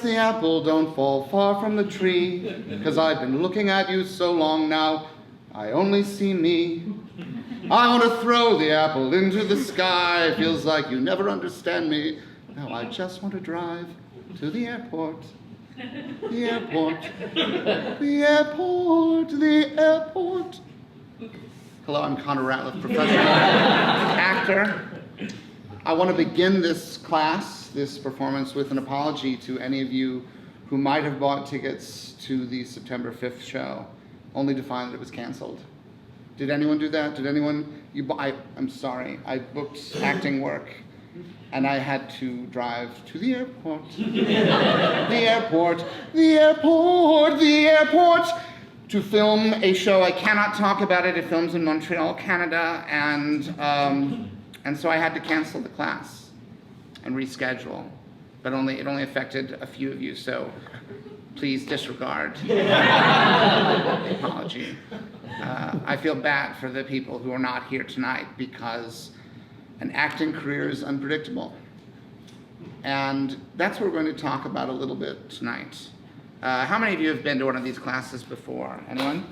the apple don't fall far from the tree, 'cause I've been looking at you so long now, I only see me. I want to throw the apple into the sky, feels like you never understand me. Now I just want to drive to the airport. The airport, the airport, the airport. Hello, I'm Connor Ratliff, professional actor. I want to begin this class, this performance, with an apology to any of you who might have bought tickets to the September 5th show, only to find that it was canceled. Did anyone do that? Did anyone? I'm sorry. I booked acting work, and I had to drive to the airport. The airport, the airport, the airport, to film a show. I cannot talk about it. It films in Montreal, Canada, and so I had to cancel the class and reschedule. But it only affected a few of you, so please disregard the apology. I feel bad for the people who are not here tonight because an acting career is unpredictable. And that's what we're going to talk about a little bit tonight. How many of you have been to one of these classes before? Anyone?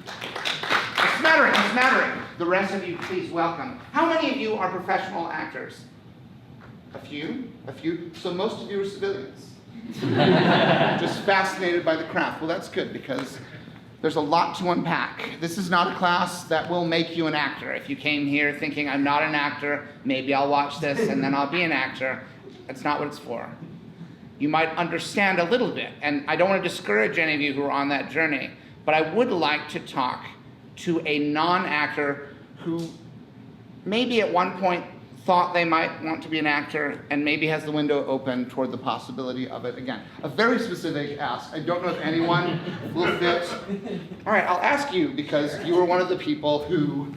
A smattering, a smattering. The rest of you, please welcome. How many of you are professional actors? A few? A few? So most of you are civilians. Just fascinated by the craft. Well, that's good because there's a lot to unpack. This is not a class that will make you an actor. If you came here thinking, I'm not an actor, maybe I'll watch this and then I'll be an actor, that's not what it's for. You might understand a little bit, and I don't want to discourage any of you who are on that journey, but I would like to talk to a non-actor who maybe at one point thought they might want to be an actor and maybe has the window open toward the possibility of it again. A very specific ask. I don't know if anyone will fit. All right, I'll ask you because you were one of the people who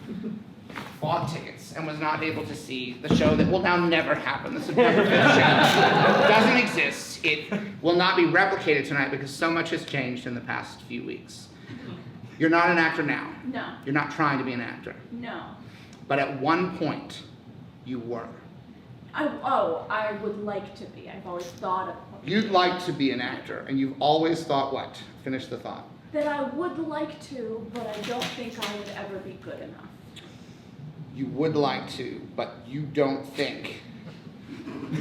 bought tickets and was not able to see the show that will now never happen. The September 5th show doesn't exist. It will not be replicated tonight because so much has changed in the past few weeks. You're not an actor now. No. You're not trying to be an actor. No. But at one point, you were. I would like to be. I've always thought of. You'd like to be an actor, and you've always thought what? Finish the thought. That I would like to, but I don't think I would ever be good enough. You would like to, but you don't think.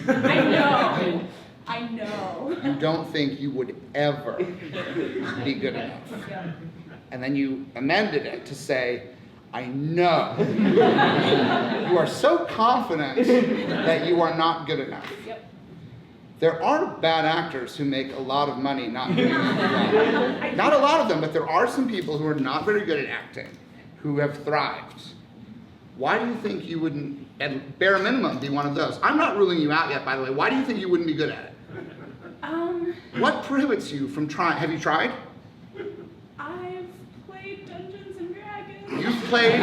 I know. I know. You don't think you would ever be good enough. Yeah. And then you amended it to say, I know. You are so confident that you are not good enough. Yep. There are bad actors who make a lot of money not doing it well. Not a lot of them, but there are some people who are not very good at acting who have thrived. Why do you think you wouldn't, at bare minimum, be one of those? I'm not ruling you out yet, by the way. Why do you think you wouldn't be good at it? What prohibits you from trying? Have you tried? I've played Dungeons and Dragons. You've played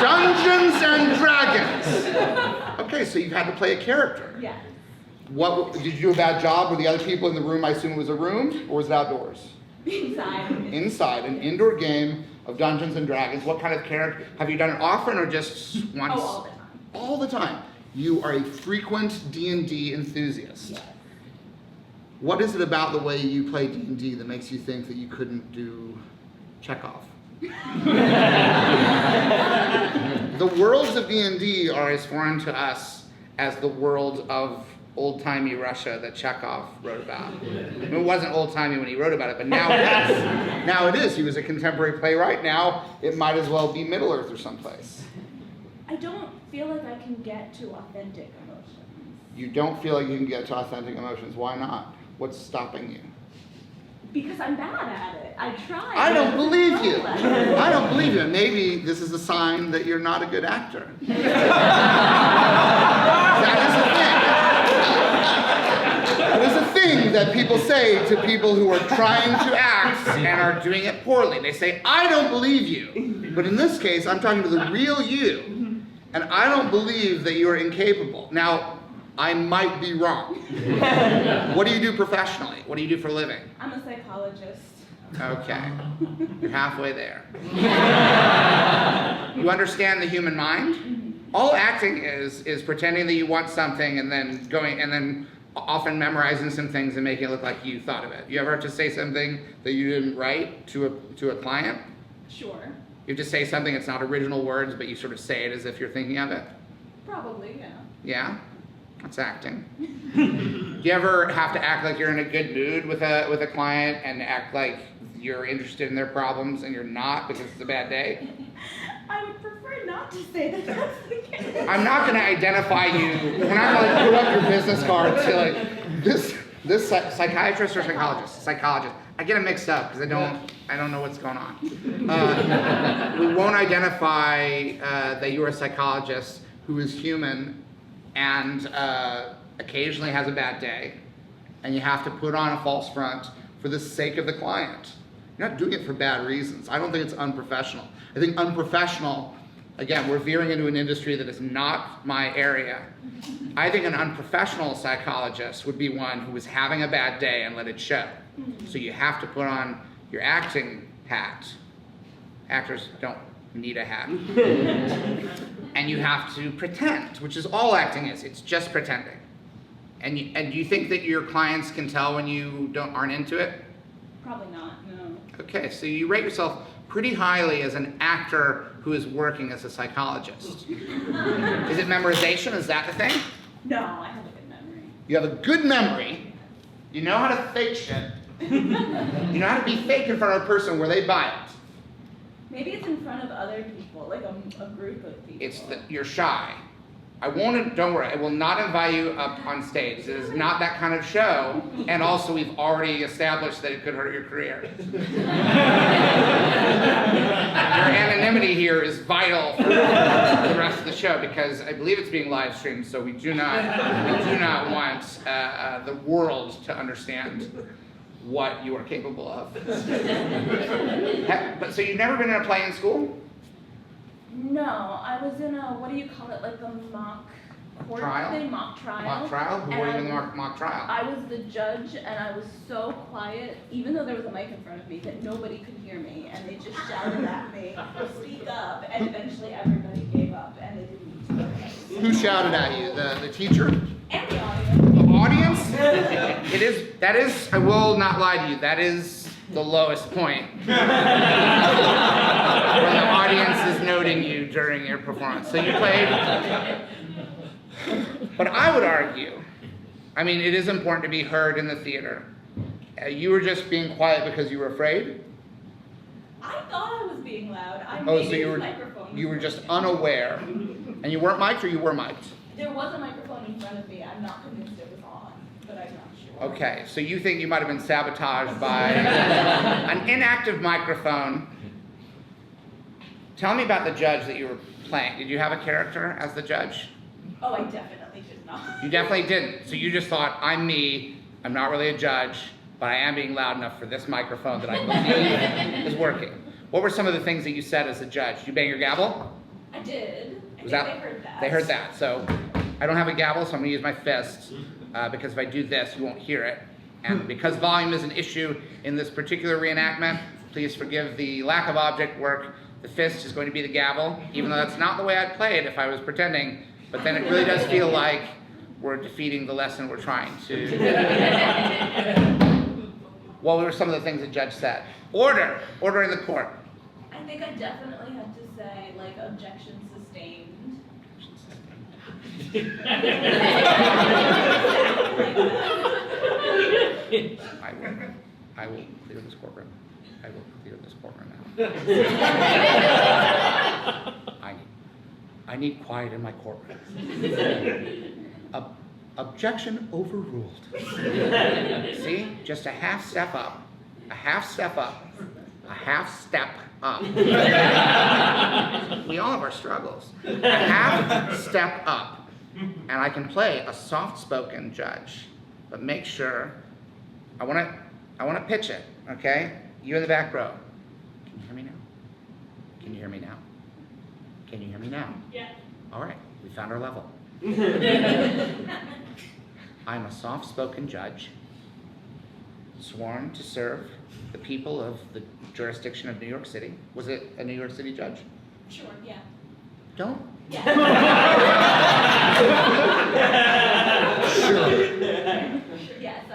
Dungeons and Dragons. Okay, so you've had to play a character. Yes. What, did you do a bad job? Were the other people in the room, I assume it was a room, or was it outdoors? Inside. Inside, an indoor game of Dungeons and Dragons. What kind of character? Have you done it often or just once? Oh, all the time. All the time. You are a frequent D&D enthusiast. Yes. What is it about the way you play D&D that makes you think that you couldn't do Chekhov? The worlds of D&D are as foreign to us as the world of old-timey Russia that Chekhov wrote about. I mean, it wasn't old-timey when he wrote about it, but now it is. Now it is. He was a contemporary playwright. Now it might as well be Middle-earth or someplace. I don't feel like I can get to authentic emotions. You don't feel like you can get to authentic emotions. Why not? What's stopping you? Because I'm bad at it. I try. I don't believe you. I don't believe you. Maybe this is a sign that you're not a good actor. That is a thing that people say to people who are trying to act and are doing it poorly. They say, I don't believe you. But in this case, I'm talking to the real you. And I don't believe that you're incapable. Now, I might be wrong. What do you do professionally? What do you do for a living? I'm a psychologist. Okay. You're halfway there. You understand the human mind? All acting is pretending that you want something and then often memorizing some things and making it look like you thought of it. You ever have to say something that you didn't write to a client? Sure. You have to say something, it's not original words, but you sort of say it as if you're thinking of it? Probably, yeah. Yeah? That's acting. Do you ever have to act like you're in a good mood with a client and act like you're interested in their problems and you're not because it's a bad day? I would prefer not to say that that's the case. I'm not going to identify you. We're not going to like put up your business card and say like this psychiatrist or psychologist. Psychologist. I get them mixed up because I don't know what's going on. We won't identify that you're a psychologist who is human and occasionally has a bad day, and you have to put on a false front for the sake of the client. You're not doing it for bad reasons. I don't think it's unprofessional. I think unprofessional, again, we're veering into an industry that is not my area. I think an unprofessional psychologist would be one who was having a bad day and let it show. So you have to put on your acting hat. Actors don't need a hat. And you have to pretend, which is all acting is. It's just pretending. And you think that your clients can tell when you aren't into it? Probably not, no. Okay, so you rate yourself pretty highly as an actor who is working as a psychologist. Is it memorization? Is that the thing? No, I have a good memory. You have a good memory. You know how to fake shit. You know how to be fake in front of a person where they buy it. Maybe it's in front of other people, like a group of people. It's that you're shy. Don't worry, I will not invite you up on stage. It is not that kind of show, and also we've already established that it could hurt your career. Your anonymity here is vital for the rest of the show because I believe it's being live streamed, so we do not want the world to understand what you are capable of. But so you've never been in a play in school? No, I was in a, what do you call it, like the mock court Trial? thing, mock trial. Mock trial? Who were you in the mock trial? I was the judge, and I was so quiet, even though there was a mic in front of me, that nobody could hear me, and they just shouted at me, speak up, and eventually everybody gave up, and they didn't need to. Who shouted at you? The teacher? And the audience. The audience? That is, I will not lie to you, that is the lowest point. When the audience is noting you during your performance. So you played. But I would argue, I mean, it is important to be heard in the theater. You were just being quiet because you were afraid? I thought I was being loud. So you were just unaware. And you weren't mic'd or you were mic'd? There was a microphone in front of me. I'm not convinced it was on, but I'm not sure. Okay, so you think you might have been sabotaged by an inactive microphone. Tell me about the judge that you were playing. Did you have a character as the judge? Oh, I definitely did not. You definitely didn't. So you just thought, I'm me, I'm not really a judge, but I am being loud enough for this microphone that I believe is working. What were some of the things that you said as a judge? Did you bang your gavel? I did. Was They that, heard that. They heard that. So I don't have a gavel, so I'm gonna use my fist, because if I do this, you won't hear it. And because volume is an issue in this particular reenactment, please forgive the lack of object work. The fist is going to be the gavel, even though that's not the way I'd play it if I was pretending. But then it really does feel like we're defeating the lesson we're trying to. What were some of the things the judge said? Order in the court. I think I definitely had to say, like, objection sustained. I will clear this courtroom. I will clear this courtroom now. I need quiet in my courtroom. Objection overruled. See? Just a half step up. A half step up. A half step up. We all have our struggles. A half step up. And I can play a soft-spoken judge. But make sure, I want to pitch it, okay? You in the back row. Can you hear me now? Can you hear me now? Can you hear me now? Yeah. All right, we found our level. I'm a soft-spoken judge, sworn to serve the people of the jurisdiction of New York City. Was it a New York City judge? Sure, yeah. Don't. Yeah. Sure.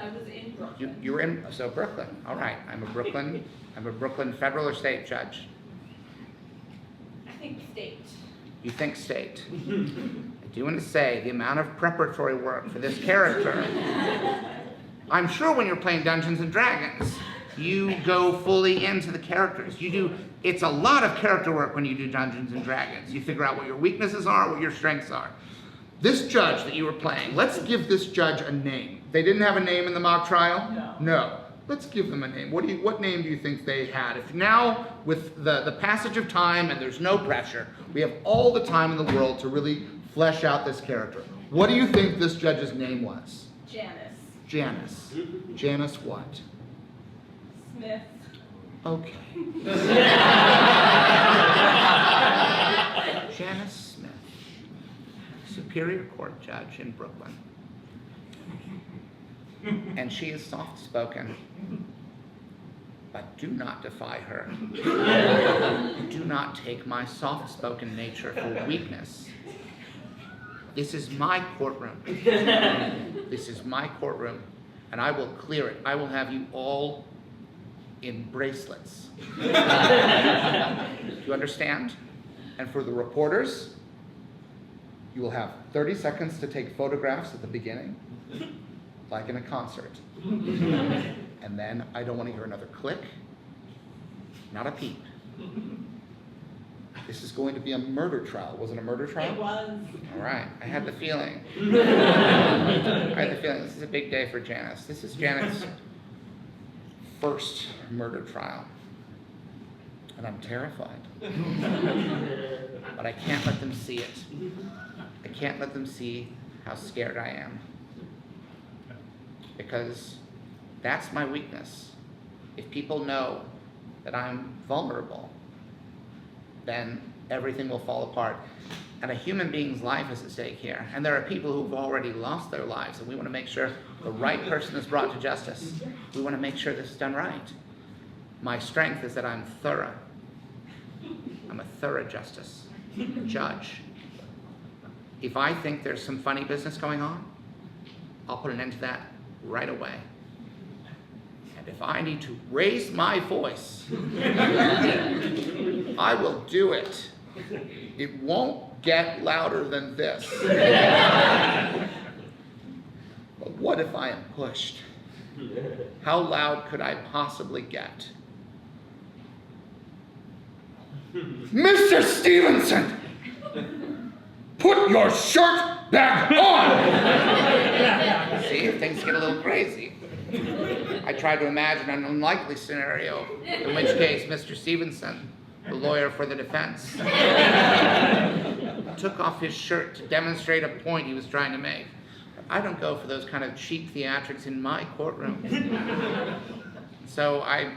I was in Brooklyn. You were in, so Brooklyn, all right. I'm a Brooklyn federal or state judge. I think state. You think state. I do want to say the amount of preparatory work for this character. I'm sure when you're playing Dungeons and Dragons, you go fully into the characters. It's a lot of character work when you do Dungeons and Dragons. You figure out what your weaknesses are, what your strengths are. This judge that you were playing, let's give this judge a name. They didn't have a name in the mock trial? No. Let's give them a name. What name do you think they had? If now, with the passage of time and there's no pressure, we have all the time in the world to really flesh out this character. What do you think this judge's name was? Janice. Janice. Janice what? Smith. Okay. Janice Smith, Superior Court judge in Brooklyn. And she is soft-spoken, but do not defy her. Do not take my soft-spoken nature for weakness. This is my courtroom. This is my courtroom, and I will clear it. I will have you all in bracelets. Do you understand? And for the reporters, you will have 30 seconds to take photographs at the beginning, like in a concert. And then I don't want to hear another click, not a peep. This is going to be a murder trial. Was it a murder trial? It was. All right, I had the feeling. I had the feeling this is a big day for Janice. This is Janet's first murder trial. And I'm terrified. But I can't let them see it. I can't let them see how scared I am. Because that's my weakness. If people know that I'm vulnerable, then everything will fall apart. And a human being's life is at stake here. And there are people who've already lost their lives, and we want to make sure the right person is brought to justice. We want to make sure this is done right. My strength is that I'm thorough. I'm a thorough judge. If I think there's some funny business going on, I'll put an end to that right away. And if I need to raise my voice, I will do it. It won't get louder than this. But what if I am pushed? How loud could I possibly get? Mr. Stevenson, put your shirt back on! See, things get a little crazy. I tried to imagine an unlikely scenario, in which case Mr. Stevenson, the lawyer for the defense, took off his shirt to demonstrate a point he was trying to make. I don't go for those kind of cheap theatrics in my courtroom. So I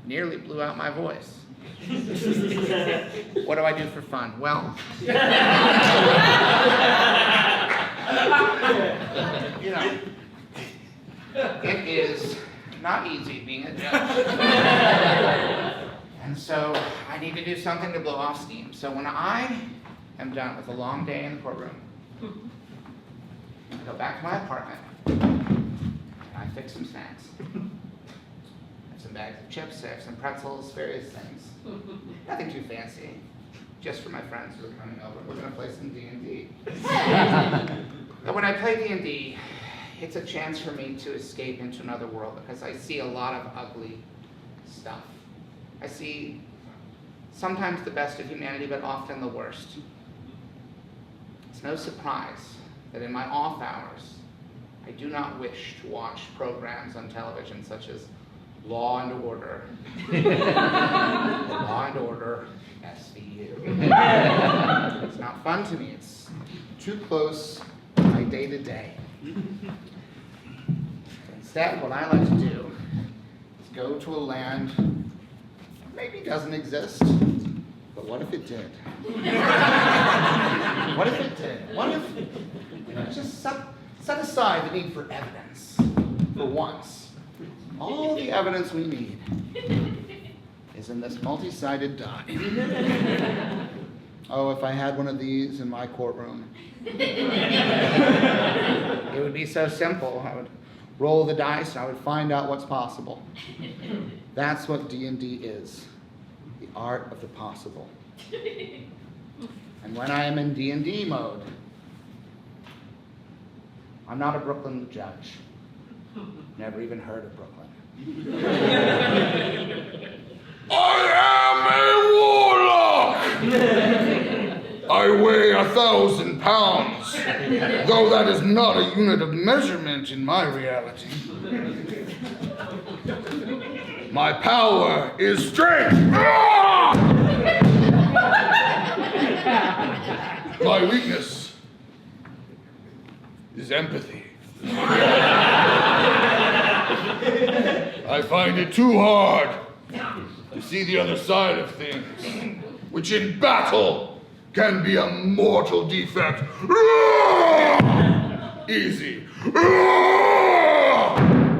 nearly blew out my voice. What do I do for fun? Well, you know, it is not easy being a judge. And so I need to do something to blow off steam. So when I am done with a long day in the courtroom, I go back to my apartment, and I fix some snacks. I have some bags of chips, I have some pretzels, various things. Nothing too fancy, just for my friends who are coming over. We're gonna play some D&D. But when I play D&D, it's a chance for me to escape into another world because I see a lot of ugly stuff. I see sometimes the best of humanity, but often the worst. It's no surprise that in my off hours, I do not wish to watch programs on television such as Law and Order, Law and Order, SVU. It's not fun to me. It's too close to my day-to-day. Instead, what I like to do is go to a land that maybe doesn't exist, but what if it did? What if it did? What if, just set aside the need for evidence for once. All the evidence we need is in this multi-sided die. Oh, if I had one of these in my courtroom. It would be so simple. I would roll the dice, and I would find out what's possible. That's what D&D is, the art of the possible. And when I am in D&D mode, I'm not a Brooklyn judge. Never even heard of Brooklyn. I am a warlock! I weigh 1,000 pounds, though that is not a unit of measurement in my reality. My power is strength! My weakness is empathy. I find it too hard to see the other side of things, which in battle can be a mortal defect. Easy.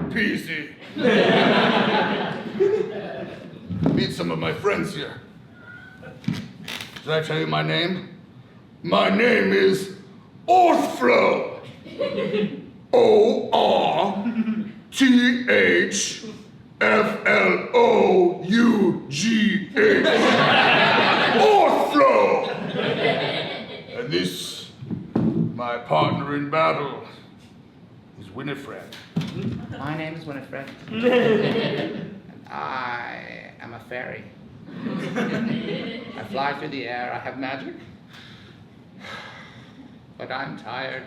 Peasy. Meet some of my friends here. Did I tell you my name? My name is Orthflow. O-R-T-H-F-L-O-U-G-H. Orthflow! And this, my partner in battle, is Winifred. My name is Winifred. And I am a fairy. I fly through the air, I have magic. But I'm tired.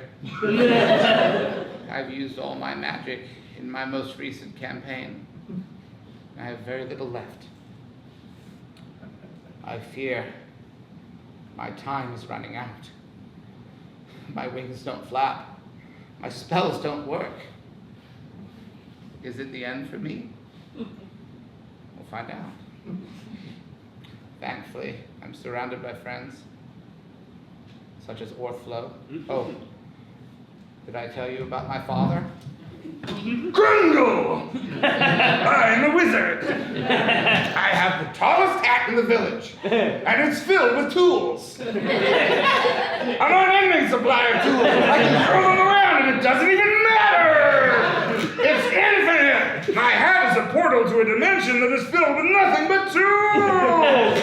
I've used all my magic in my most recent campaign. I have very little left. I fear my time is running out. My wings don't flap. My spells don't work. Is it the end for me? We'll find out. Thankfully, I'm surrounded by friends, such as Orthflow. Oh, did I tell you about my father? Grundle! I'm a wizard. I have the tallest hat in the village, and it's filled with tools. I'm an unending supply of tools. I can throw them around, and it doesn't even matter. It's infinite. My hat is a portal to a dimension that is filled with nothing but tools.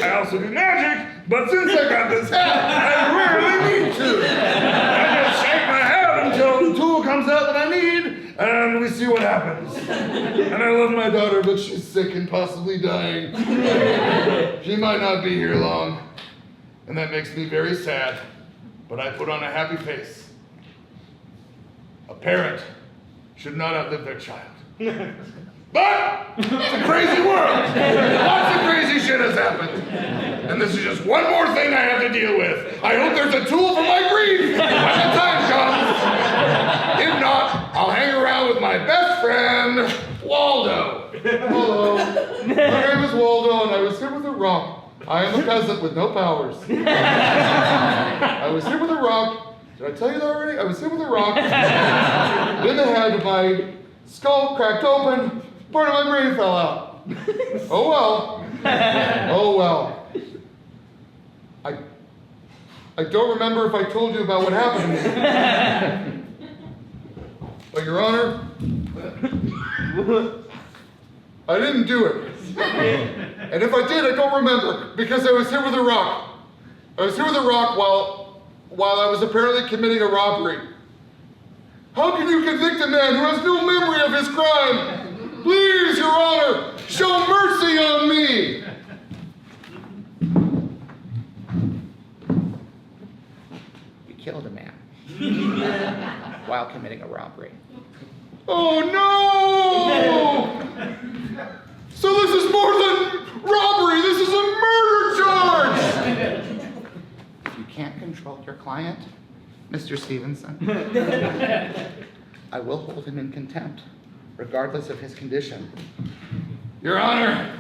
I also do magic, but since I got this hat, I rarely need to. I just shake my head until the tool comes out that I need, and we see what happens. And I love my daughter, but she's sick and possibly dying. She might not be here long, and that makes me very sad, but I put on a happy face. A parent should not outlive their child. But it's a crazy world. Lots of crazy shit has happened. And this is just one more thing I have to deal with. I hope there's a tool for my grief when the time comes. If not, I'll hang around with my best friend, Waldo. Hello. My name is Waldo, and I was hit with a rock. I am a peasant with no powers. I was hit with a rock. Did I tell you that already? I was hit with a rock. In the head, my skull cracked open. Part of my brain fell out. Oh well. Oh well. I don't remember if I told you about what happened to me. But Your Honor, I didn't do it. And if I did, I don't remember, because I was hit with a rock. I was hit with a rock while I was apparently committing a robbery. How can you convict a man who has no memory of his crime? Please, Your Honor, show mercy on me! You killed a man while committing a robbery. Oh no! So this is more than robbery, this is a murder charge! If you can't control your client, Mr. Stevenson, I will hold him in contempt, regardless of his condition. Your Honor,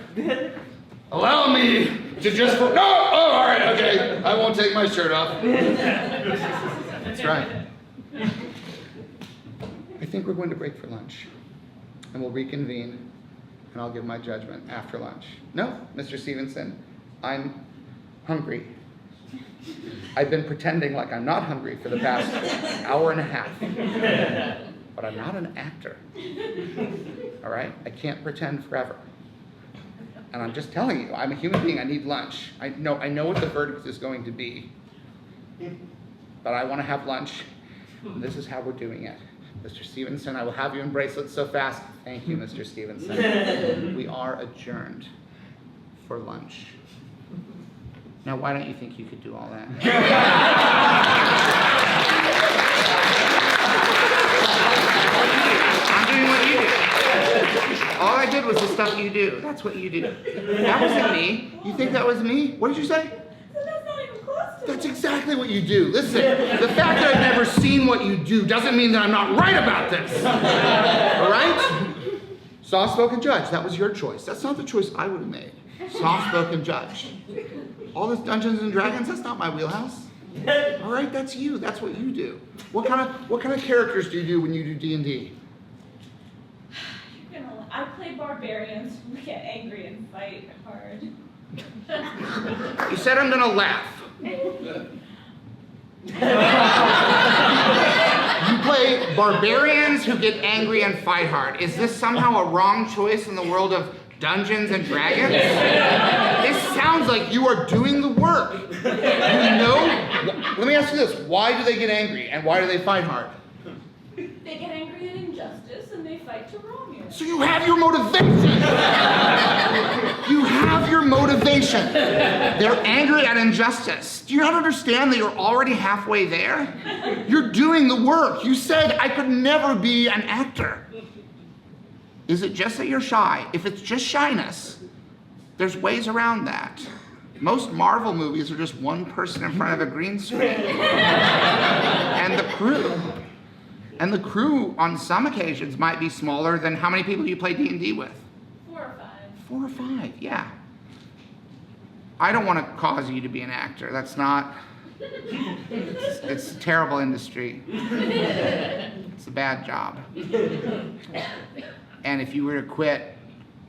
allow me to just... No! Oh, all right, okay. I won't take my shirt off. That's right. I think we're going to break for lunch, and we'll reconvene, and I'll give my judgment after lunch. No, Mr. Stevenson, I'm hungry. I've been pretending like I'm not hungry for the past hour and a half. but I'm not an actor. All right? I can't pretend forever. And I'm just telling you, I'm a human being, I need lunch. I know what the verdict is going to be. But I want to have lunch. And this is how we're doing it. Mr. Stevenson, I will have you in bracelets so fast. Thank you, Mr. Stevenson. We are adjourned for lunch. Now, why don't you think you could do all that? I'm doing what you do. All I did was the stuff you do. That's what you do. That wasn't me. You think that was me? What did you say? That's not even close to That's exactly what you do. Listen, the fact that I've never seen what you do doesn't mean that I'm not right about this. All right? Soft-spoken judge, that was your choice. That's not the choice I would have made. Soft-spoken judge. All this Dungeons and Dragons, that's not my wheelhouse. All right, that's you. That's what you do. What kind of characters do you do when you do D&D? I play barbarians who get angry and fight hard. You said I'm gonna laugh. You play barbarians who get angry and fight hard. Is this somehow a wrong choice in the world of Dungeons and Dragons? This sounds like you are doing the work. You know? Let me ask you this. Why do they get angry and why do they fight hard? They get angry at injustice and they fight to wrong you. So you have your motivation. You have your motivation. They're angry at injustice. Do you not understand that you're already halfway there? You're doing the work. You said I could never be an actor. Is it just that you're shy? If it's just shyness, there's ways around that. Most Marvel movies are just one person in front of a green screen. And the crew. And the crew, on some occasions, might be smaller than how many people you play D&D with? 4 or 5. 4 or 5, yeah. I don't want to cause you to be an actor. That's not... It's a terrible industry. It's a bad job. And if you were to quit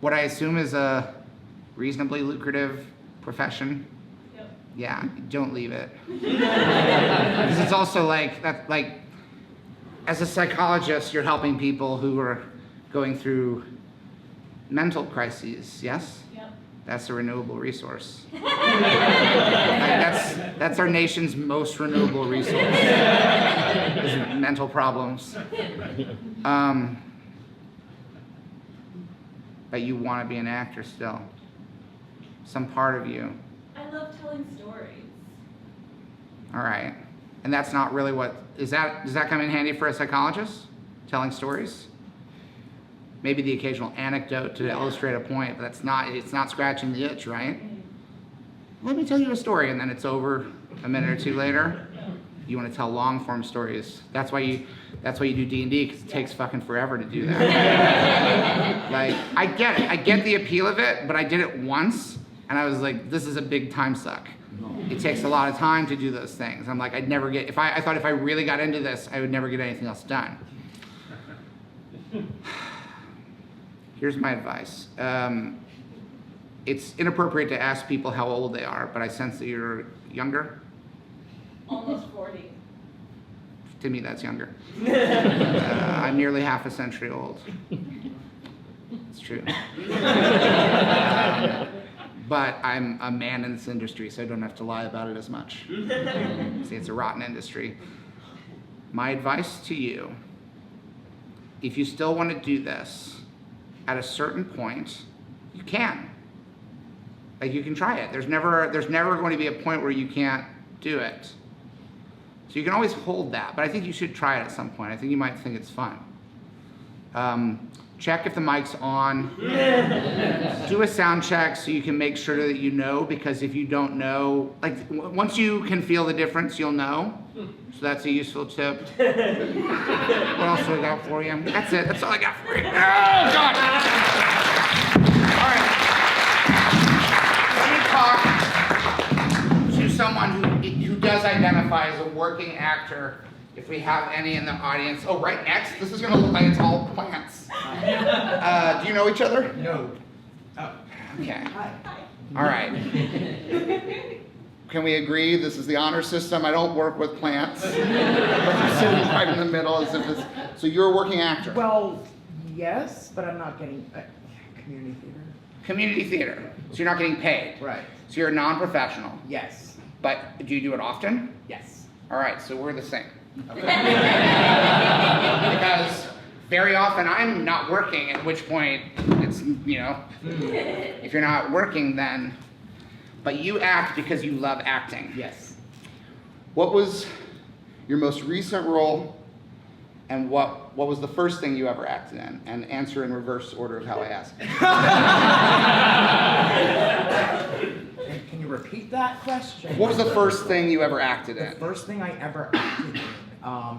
what I assume is a reasonably lucrative profession, Yep. yeah, don't leave it. Because it's also like, as a psychologist, you're helping people who are going through mental crises, yes? Yep. That's a renewable resource. That's our nation's most renewable resource, is mental problems. But you want to be an actor still. Some part of you. I love telling stories. All right. And that's not really what, does that come in handy for a psychologist? Telling stories? Maybe the occasional anecdote to illustrate a point, but it's not scratching the itch, right? Let me tell you a story, and then it's over a minute or two later. You want to tell long form stories. That's why you do D&D, because it takes fucking forever to do that. Like, I get it. I get the appeal of it, but I did it once, and I was like, this is a big time suck. It takes a lot of time to do those things. I'm like, I thought if I really got into this, I would never get anything else done. Here's my advice. It's inappropriate to ask people how old they are, but I sense that you're younger. Almost 40. To me, that's younger. I'm nearly half a century old. It's true. But I'm a man in this industry, so I don't have to lie about it as much. See, it's a rotten industry. My advice to you, if you still want to do this, at a certain point, you can. Like, you can try it. There's never going to be a point where you can't do it. So you can always hold that, but I think you should try it at some point. I think you might think it's fun. Check if the mic's on. Do a sound check so you can make sure that you know, because if you don't know, like, once you can feel the difference, you'll know. So that's a useful tip. What else do I got for you? That's it. That's all I got for you. Oh, God! All right. Let me talk to someone who does identify as a working actor, if we have any in the audience. Oh, right next. This is going to look like it's all plants. Do you know each other? No. Okay. Hi. All right. can we agree this is the honor system? I don't work with plants. You're sitting right in the middle as if it's, so you're a working actor. Well, yes, but I'm not getting community theater. Community theater. So you're not getting paid. Right. So you're a non-professional. Yes. But do you do it often? Yes. All right, so we're the same. Okay. Because very often I'm not working, at which point it's, you know, if you're not working then, but you act because you love acting. Yes. What was your most recent role, and what was the first thing you ever acted in? And answer in reverse order of how I asked. Can you repeat that question? What was the first thing you ever acted The in? first thing I ever acted in,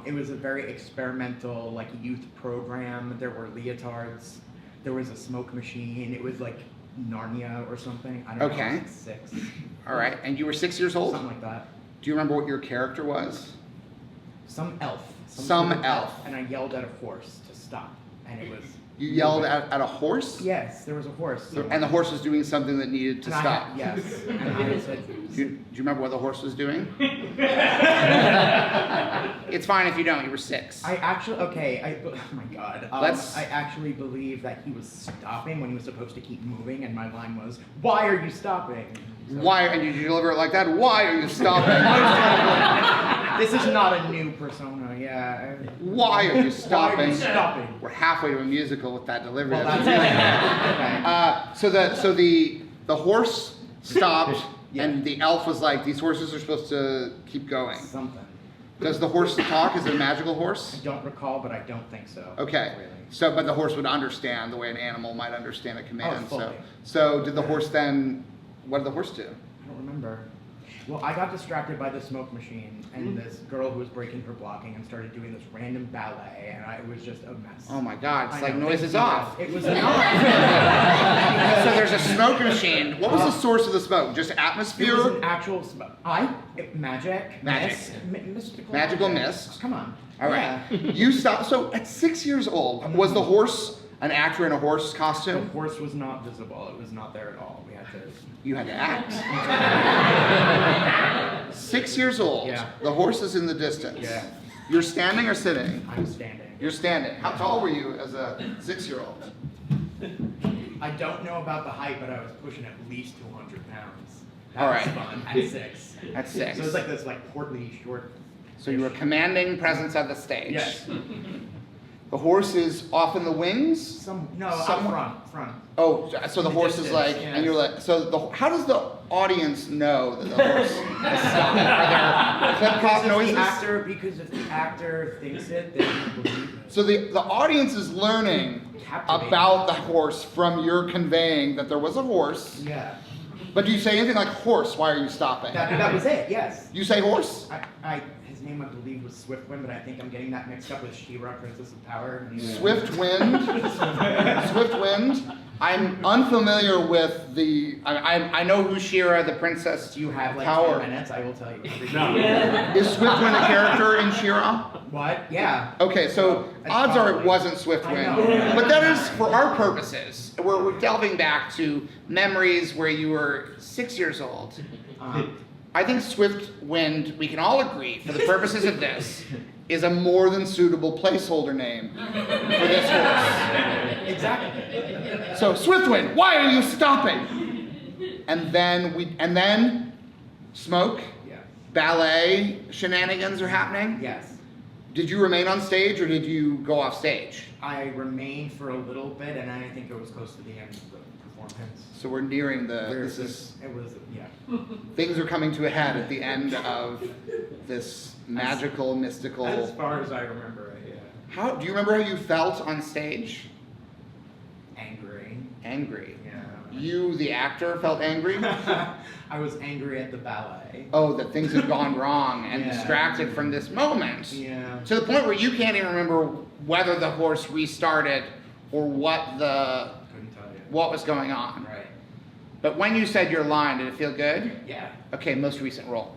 it was a very experimental, like, youth program. There were leotards. There was a smoke machine. It was like Narnia or something. I don't know. I was like 6. All right, and you were 6 years old? Something like that. Do you remember what your character was? Some elf. Some sort of elf. And I yelled at a horse to stop. And it was... You yelled at a horse? Yes, there was a horse. And the horse was doing something that needed to And stop. Yes. And I said... Do you remember what the horse was doing? It's fine if you don't, you were 6. I actually... Okay, oh my God. Let's- I actually believe that he was stopping when he was supposed to keep moving, and my line was, "Why are you stopping?" So- Why, and you deliver it like that? Why are you stopping? This is not a new persona, yeah. Why are you Why are you stopping? stopping? We're halfway to a musical with that delivery. Well, that's okay. So the horse stopped, Yeah. and the elf was like, "These horses are supposed to keep going." Something. Does the horse talk? Is it a magical I horse? don't recall, but I don't think so. Okay. Really. So, but the horse would understand the way an animal might understand a command. Oh, fully. So did the horse then? What did the horse do? I don't remember. Well, I got distracted by the smoke machine and this girl who was breaking for blocking and started doing this random ballet, and it was just a mess. Oh my God, it's I like know, noises it was- off. It was not. So there's a smoke machine. What was the source of the smoke? Just It was atmosphere? an actual magic. Magic. Mystical Magical magic. mist. Come on. All right. Yeah. You stopped. So at 6 years old, was the horse an actor in a horse The costume? horse was not visible. It was not there at all. We had to. You had to act. 6 years old. Yeah. The horse is in the distance. Yeah. You're standing or sitting? I'm standing. You're standing. How tall were you as a 6-year-old? I don't know about the height, but I was pushing at least 200 pounds. That All was right. fun at 6. At 6. So it was like this portly, short. So you were commanding presence of the stage. Yes. The horse is off in the wings? Up front. Oh, so the horse is like, Yes. and you're like, so how does the audience know that the horse is stopping? Are there clip-clop noises? Because if the actor thinks it, then you believe it. So the audience is learning Captivating. about the horse from your conveying that there was a horse. Yeah. But do you say anything like, "Horse, why are you stopping"? That was it, yes. You say horse? His name, I believe, was Swiftwind, but I think I'm getting that mixed up with She-Ra, Princess of Power. Swift wind. Swift wind. I'm unfamiliar with the. I know who She-Ra, the princess. Do you have like Power. 10 minutes? I will tell you. Is Swiftwind a character in She-Ra? What? Yeah. Okay, so odds are it wasn't I Swiftwind. know. But that is For our purposes, we're delving back to memories where you were 6 years old. I think Swift Wind, we can all agree, for the purposes of this, is a more than suitable placeholder name for this horse. Exactly. So Swiftwind, why are you stopping? And then smoke, Yeah. ballet shenanigans are happening. Yes. Did you remain on stage or did you go off stage? I remained for a little bit, and I think it was close to the end of the performance. So we're nearing things are coming to a head at the end of this magical, mystical. As far as I remember it, yeah. Do you remember how you felt on stage? Angry. Angry. Yeah. You, the actor, felt angry? I was angry at the ballet. Oh, that things had gone wrong and Yeah. distracted from this moment. Yeah. To the point where you can't even remember whether the horse restarted or what Couldn't tell you. was going on. Right. But when you said your line, did it feel good? Yeah. Okay, most recent role.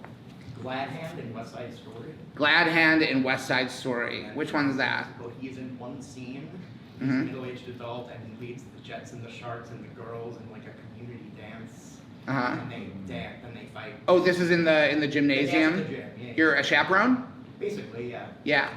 Glad Hand in West Side Story. Glad Hand in West Side Story. Which one's that? Well, he's in one scene. He's a Mhm. middle-aged adult, and he leads the Jets and the Sharks and the girls in like a community dance. Uh-huh. and they dance and they fight. Oh, this is in the They dance gymnasium? at the gym, yeah. You're a chaperone? Basically, yeah. Yeah.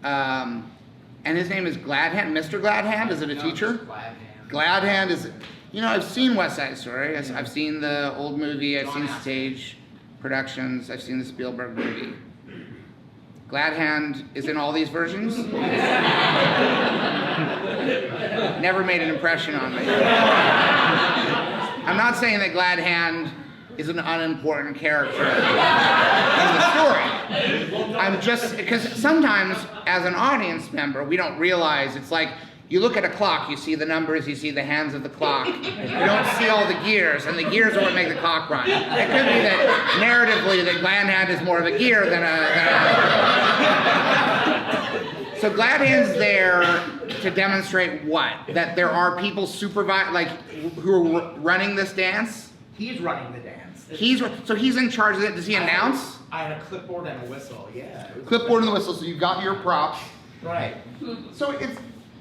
And his name is Gladhand, Mr. Gladhand? Is it a No, teacher? just Gladhand. Gladhand is, you know, I've seen West Side Story. I've seen the old movie. I've seen stage productions. I've seen the Spielberg movie. Gladhand is in all these versions? Never made an impression on me. I'm not saying that Gladhand is an unimportant character in the story. I'm just, because sometimes as an audience member, we don't realize, it's like, you look at a clock, you see the numbers, you see the hands of the clock. You don't see all the gears, and the gears are what make the clock run. It could be that narratively that Gladhand is more of a gear than a So Gladhand's there to demonstrate what? That there are people who are running this dance? He's running the dance. So he's in charge of it. Does he announce? I had a clipboard and a whistle, yeah. Clipboard and the whistle, so you've got your props. Right. So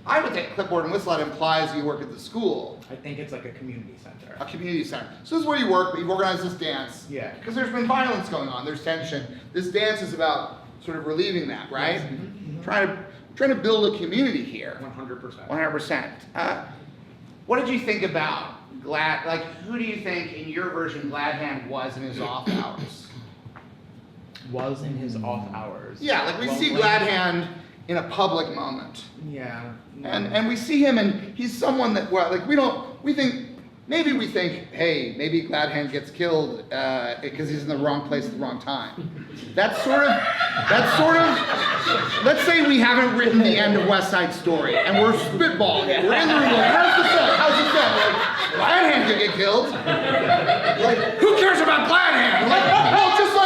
I would think clipboard and whistle, that implies you work at the school, I think it's like a community center. a community center. So this is where you work, but you've organized this dance. Yeah. Because there's been violence going on, there's tension. This dance is about sort of relieving that, right? Trying to build a community here. 100%. 100%. What did you think about who do you think in your version Gladhand was in his off hours? Was in his off hours. Yeah, like we see when- Gladhand in a public moment. Yeah. And we see him, and he's someone that, maybe we think, hey, maybe Gladhand gets killed because he's in the wrong place at the wrong time. That's sort of, let's say we haven't written the end of West Side Story, and we're spitballing it. We're in the room like, how's the set? We're like, Gladhand could get killed. Like, who cares about Gladhand? Like, well,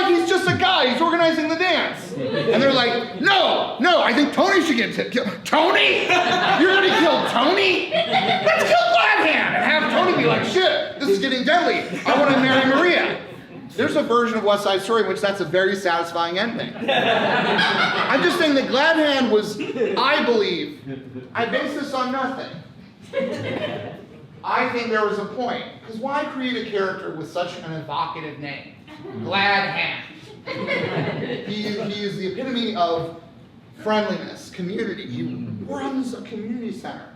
he's just a guy, he's organizing the dance. And they're like, no, I think Tony should get killed. Tony? You're gonna kill Tony? Let's kill Gladhand and have Tony be like, shit, this is getting deadly. I want to marry Maria. There's a version of West Side Story in which that's a very satisfying ending. I'm just saying that Gladhand was, I believe, I base this on nothing. I think there was a point. Because why create a character with such an evocative name? Gladhand. He is the epitome of friendliness, community. He runs a community center.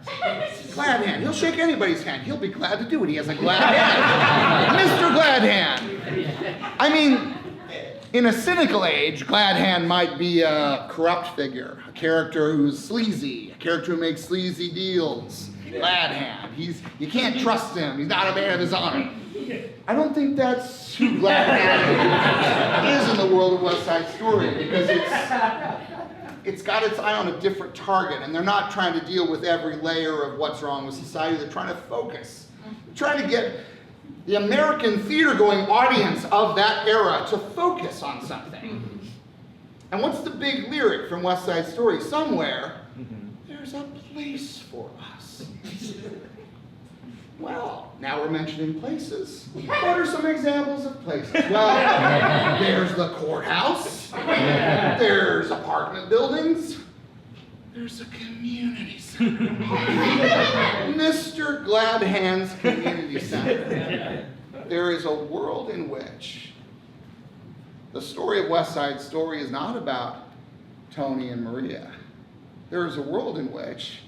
Gladhand. He'll shake anybody's hand. He'll be glad to do it. He has a glad hand. Mr. Gladhand. I mean, in a cynical age, Gladhand might be a corrupt figure, a character who's sleazy, a character who makes sleazy deals. Gladhand. You can't trust him. He's not a man of his honor. I don't think that's who Gladhand is in the world of West Side Story, because it's got its eye on a different target, and they're not trying to deal with every layer of what's wrong with society. They're trying to focus. They're trying to get the American theater-going audience of that era to focus on something. And what's the big lyric from West Side Story? Somewhere, there's a place for us. Well, now we're mentioning places. What are some examples of places? Well, there's the courthouse. There's apartment buildings. There's a community center. Mr. Gladhand's Community Center. There is a world in which the story of West Side Story is not about Tony and Maria. There is a world in which,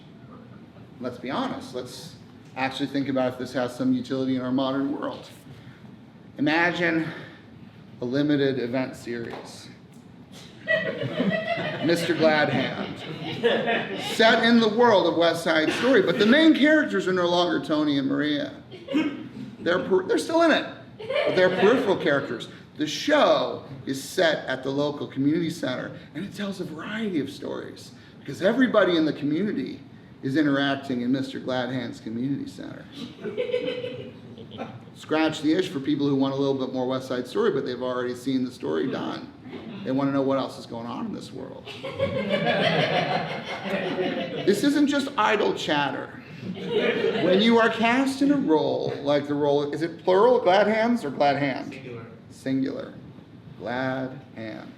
let's be honest, let's actually think about if this has some utility in our modern world. Imagine a limited event series. Mr. Gladhand. Set in the world of West Side Story, but the main characters are no longer Tony and Maria. They're still in it, but they're peripheral characters. The show is set at the local community center, and it tells a variety of stories, because everybody in the community is interacting in Mr. Gladhand's Community Center. Scratch the itch for people who want a little bit more West Side Story, but they've already seen the story done. They want to know what else is going on in this world. This isn't just idle chatter. When you are cast in a role, like the role, is it plural, Gladhands or Gladhand? Singular. Gladhand.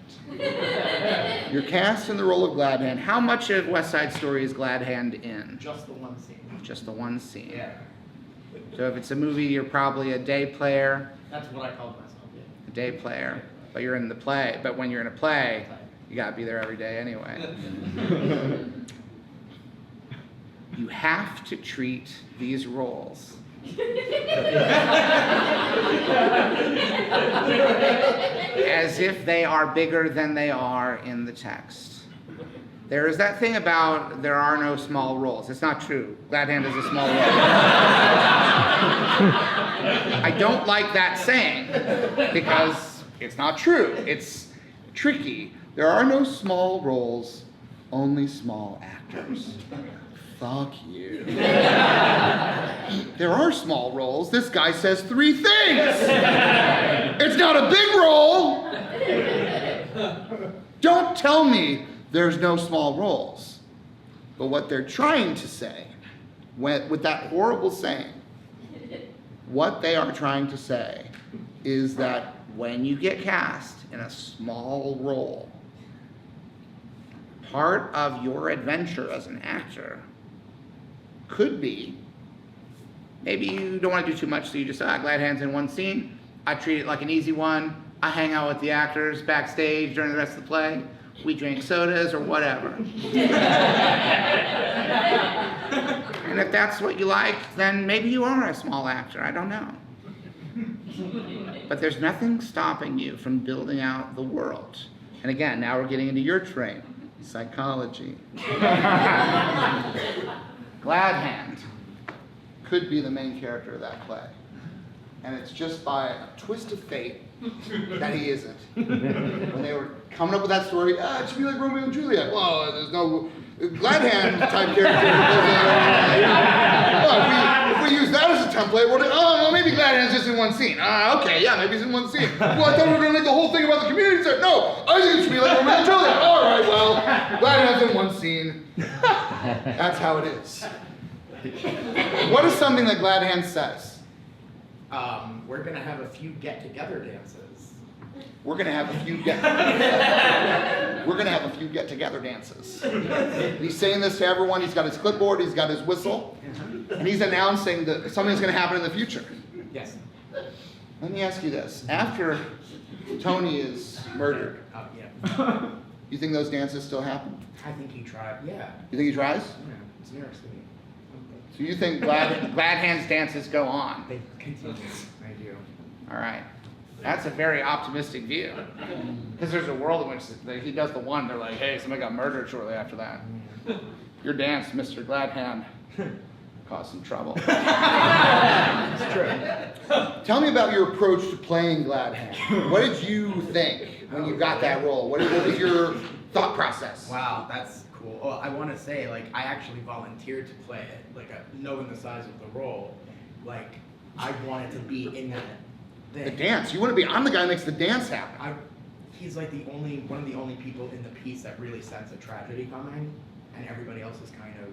You're cast in the role of Gladhand. How much of West Side Story is Gladhand in? Just the one scene. Just the one scene. Yeah. So if it's a movie, you're probably a day player, That's what I called myself, yeah. a day player, but you're in the play. But when you're in a play, you gotta be there every day anyway. You have to treat these roles as if they are bigger than they are in the text. There is that thing about there are no small roles. It's not true. Glad Hand is a small role. I don't like that saying because it's not true. It's tricky. There are no small roles, only small actors. Fuck you. There are small roles. This guy says 3 things. It's not a big role. Don't tell me there's no small roles. But what they're trying to say, with that horrible saying, what they are trying to say is that when you get cast in a small role, part of your adventure as an actor could be, maybe you don't want to do too much, so you just, Glad Hand's in one scene. I treat it like an easy one. I hang out with the actors backstage during the rest of the play. We drink sodas or whatever. And if that's what you like, then maybe you are a small actor. I don't know. But there's nothing stopping you from building out the world. And again, now we're getting into your training, psychology. Glad Hand could be the main character of that play. And it's just by a twist of fate that he isn't. When they were coming up with that story, it should be like Romeo and Juliet. Well, there's no Glad Hand type character. If we use that as a template, we're like, well, maybe Glad Hand's just in one scene. Okay, yeah, maybe he's in one scene. Well, I thought we were going to make the whole thing about the community center. No, I think it should be like Romeo and Juliet. All right, well, Glad Hand's in one scene. That's how it is. What is something that Glad Hand says? We're gonna have a few get-together dances. We're gonna have a few get-together dances. He's saying this to everyone. He's got his clipboard. He's got his whistle, and he's announcing that something's gonna happen in the future. Yes. Let me ask you this: after Tony is murdered, Yeah. you think those dances still happen? I think he tried. Yeah. You think he tries? Yeah. It's New York City. So you think Glad Hand's dances go on? They continue. I do. All right. That's a very optimistic view. Because there's a world in which he does the one, they're like, hey, somebody got murdered shortly after that. Your dance, Mr. Glad Hand, caused some trouble. It's true. Tell me about your approach to playing Glad Hand. What did you think when you got that role? What was your thought process? Wow, that's cool. Well, I want to say, like, I actually volunteered to play it. Like, knowing the size of the role, like, I wanted to be in that thing. The dance. You want to be, I'm the guy who makes the dance happen. He's like one of the only people in the piece that really sense a tragedy coming, and everybody else is kind of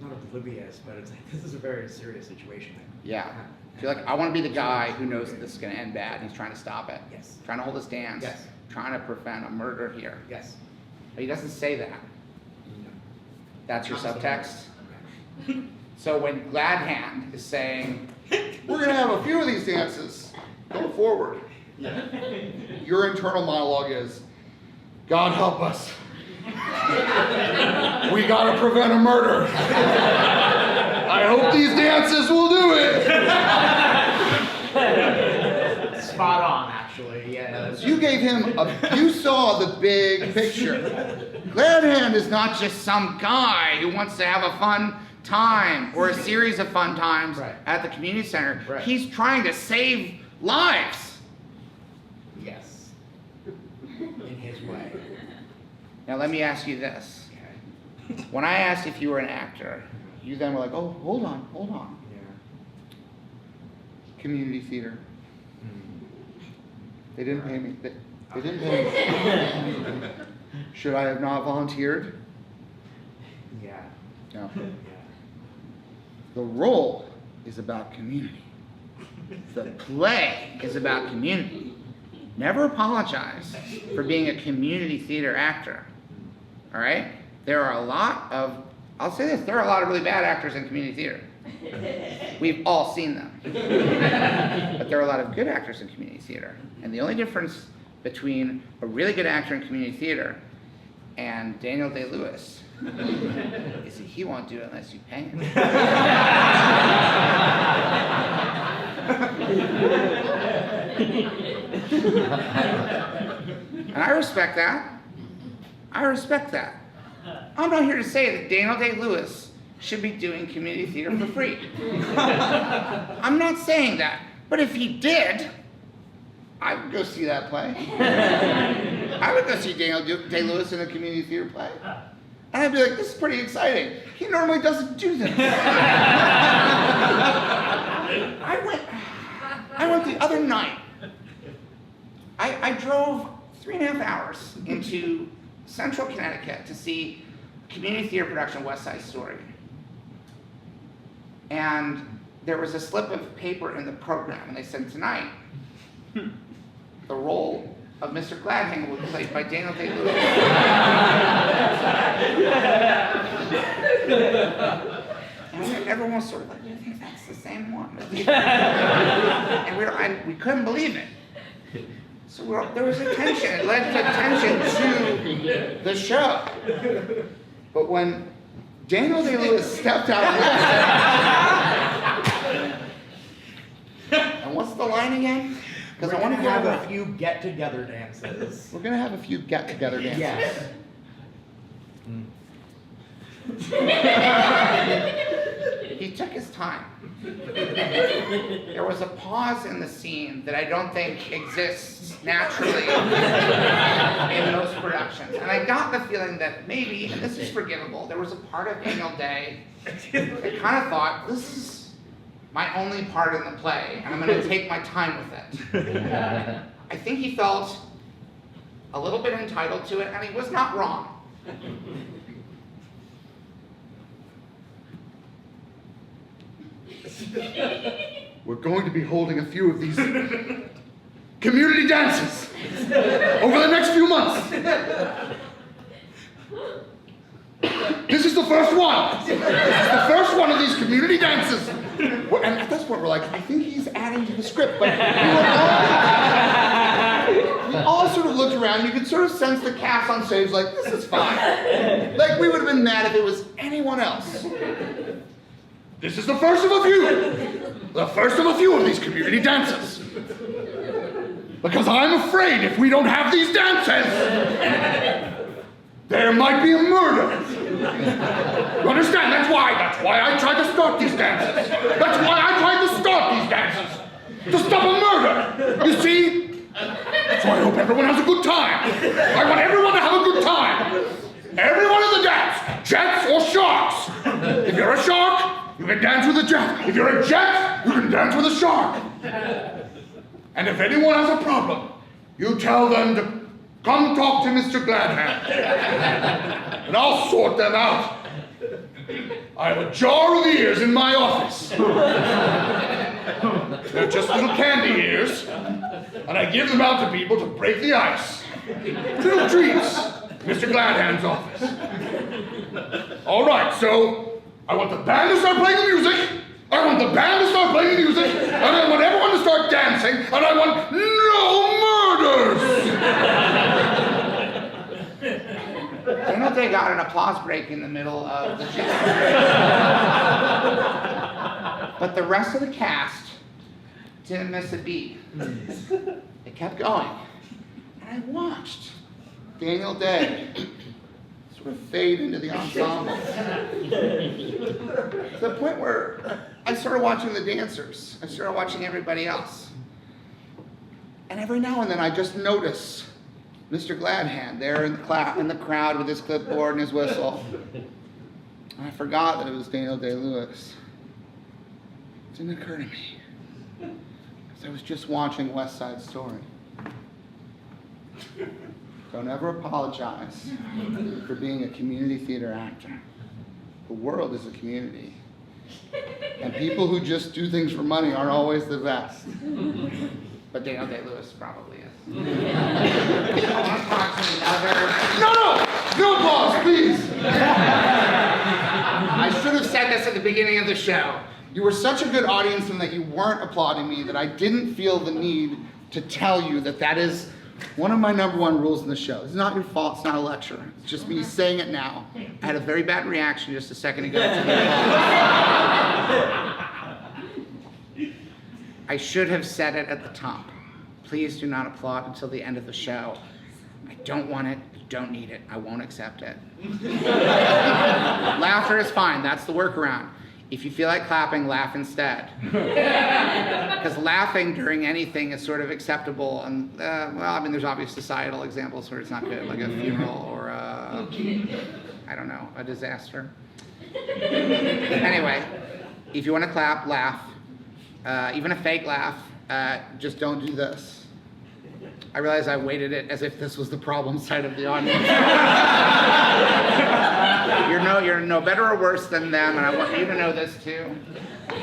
not oblivious, but it's like, this is a very serious situation. Yeah. You're like, I want to be the guy who knows that this is going to end bad, and he's trying to stop it. Yes. Trying to hold his stance. Yes. Trying to prevent a murder here. Yes. But he doesn't say that. No. That's your Not so subtext. Okay. So when Glad Hand is saying, We're going to have a few of these dances going forward. Yeah. Your internal monologue is, God help us. We got to prevent a murder. I hope these dances will do it. Spot on, actually. Yeah. You gave him you saw the big picture. Glad Hand is not just some guy who wants to have a fun time or a series of fun times Right. at the community center. Right. He's trying to save lives. Yes. In his way. Now let me ask you this. Okay. When I asked if you were an actor, you then were like, oh, hold on. Yeah. Community theater. They didn't pay me. They didn't pay me. Should I have not volunteered? Yeah. No. Yeah. The role is about community. The play is about community. Never apologize for being a community theater actor. All right? There are a lot of, I'll say this, there are a lot of really bad actors in community theater. We've all seen them. But there are a lot of good actors in community theater. And the only difference between a really good actor in community theater and Daniel Day-Lewis is that he won't do it unless you pay him. And I respect that. I respect that. I'm not here to say that Daniel Day-Lewis should be doing community theater for free. I'm not saying that. But if he did, I would go see that play. I would go see Daniel Day-Lewis in a community theater play. And I'd be like, this is pretty exciting. He normally doesn't do this. I went the other night. I drove 3.5 hours into Central Connecticut to see a community theater production of West Side Story. And there was a slip of paper in the program, and they said, tonight, the role of Mr. Gladhanger will be played by Daniel Day-Lewis. And everyone was sort of like, I think that's the same one. And we couldn't believe it. So there was a tension. It led to tension to the show. But when Daniel Day-Lewis stepped out and what's the line again? Because I want to have a few get-together dances. We're going to have a few get-together dances. Yes. He took his time. There was a pause in the scene that I don't think exists naturally in most productions. And I got the feeling that maybe, and this is forgivable, there was a part of Daniel Day that kind of thought, this is my only part in the play, and I'm going to take my time with it. I think he felt a little bit entitled to it, and he was not wrong. We're going to be holding a few of these community dances over the next few months. This is the first one. This is the first one of these community dances. And at this point, we're like, I think he's adding to the script, but we all sort of looked around. You could sort of sense the cast on stage like, this is fine. Like, we would have been mad if it was anyone else. This is the first of a few. The first of a few of these community dances. Because I'm afraid if we don't have these dances, there might be a murder. You understand? That's why I tried to start these dances. That's why I tried to start these dances. To stop a murder. You see? So I hope everyone has a good time. I want everyone to have a good time. Everyone in the dance, jets or sharks. If you're a shark, you can dance with a jet. If you're a jet, you can dance with a shark. And if anyone has a problem, you tell them to come talk to Mr. Gladhand. And I'll sort them out. I have a jar of ears in my office. They're just little candy ears. And I give them out to people to break the ice. Little treats. Mr. Gladhand's office. All right, so I want the band to start playing the music. I want the band to start playing the music. And I want everyone to start dancing. And I want no murders. Daniel Day got an applause break in the middle of the show. But the rest of the cast didn't miss a beat. They kept going. And I watched Daniel Day sort of fade into the ensemble. To the point where I started watching the dancers. I started watching everybody else. And every now and then I just notice Mr. Gladhand there in the crowd with his clipboard and his whistle. And I forgot that it was Daniel Day-Lewis. It didn't occur to me. Because I was just watching West Side Story. Don't ever apologize for being a community theater actor. The world is a community. And people who just do things for money aren't always the best. But Daniel Day-Lewis probably is. I want to talk to another... No applause, please. I should have said this at the beginning of the show. You were such a good audience and that you weren't applauding me that I didn't feel the need to tell you that that is one of my #1 rules in the show. It's not your fault, it's not a lecture. It's just me saying it now. I had a very bad reaction just a second ago to the applause. I should have said it at the top. Please do not applaud until the end of the show. I don't want it, I don't need it, I won't accept it. Laughter is fine, that's the workaround. If you feel like clapping, laugh instead. Because laughing during anything is sort of acceptable, and well, I mean, there's obvious societal examples where it's not good, like a funeral or I don't know, a disaster. Anyway, if you want to clap, laugh. Even a fake laugh, just don't do this. I realize I weighted it as if this was the problem side of the audience. You're no better or worse than them, and I want you to know this too.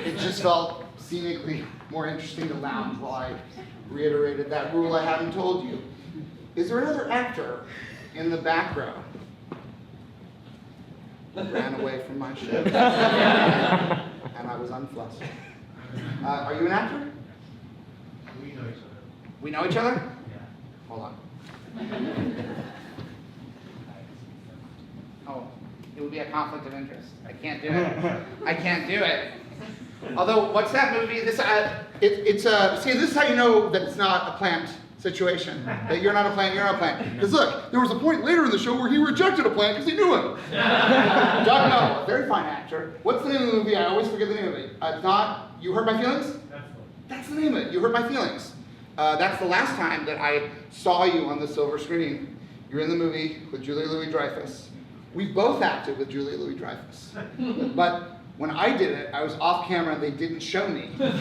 It just felt scenically more interesting to lounge while I reiterated that rule I hadn't told you. Is there another actor in the back row? Ran away from my ship, and I was unflustered. Are you an actor? We know each other. We know each other? Yeah. Hold on. Oh, it would be a conflict of interest. I can't do it. I can't do it. Although, what's that movie? This, see, this is how you know that it's not a plant situation. That you're not a plant, you're not a plant. Because look, there was a point later in the show where he rejected a plant because he knew him. Doug Noah, very fine actor. What's the name of the movie? I always forget the name of it. It's not You Hurt My Feelings? That's the name of it, You Hurt My Feelings. That's the last time that I saw you on the silver screen. You're in the movie with Julia Louis-Dreyfus. We both acted with Julia Louis-Dreyfus. But when I did it, I was off camera and they didn't show me. And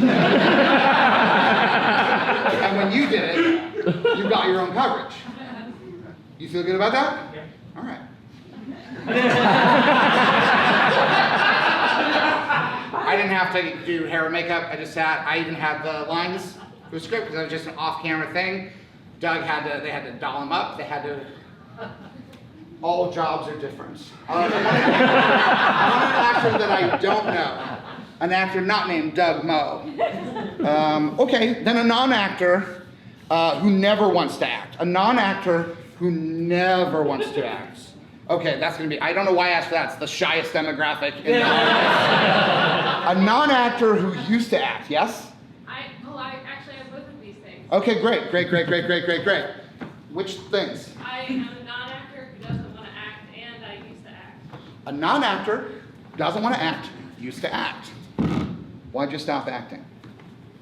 when you did it, you got your own coverage. You feel good about that? Yeah. All right. I didn't have to do hair or makeup. I just sat. I even had the lines for the script because it was just an off-camera thing. Doug they had to doll him up. They had to. All jobs are different. I want an actor that I don't know. An actor not named Doug Moe. Okay, then a non-actor who never wants to act. A non-actor who never wants to act. Okay, that's gonna be, I don't know why I asked that. It's the shyest demographic in the audience. A non-actor who used to act, yes? I actually have both of these things. Okay, great. Which things? I am a non-actor who doesn't want to act, and I used to act. A non-actor doesn't want to act, used to act. Why'd you stop acting?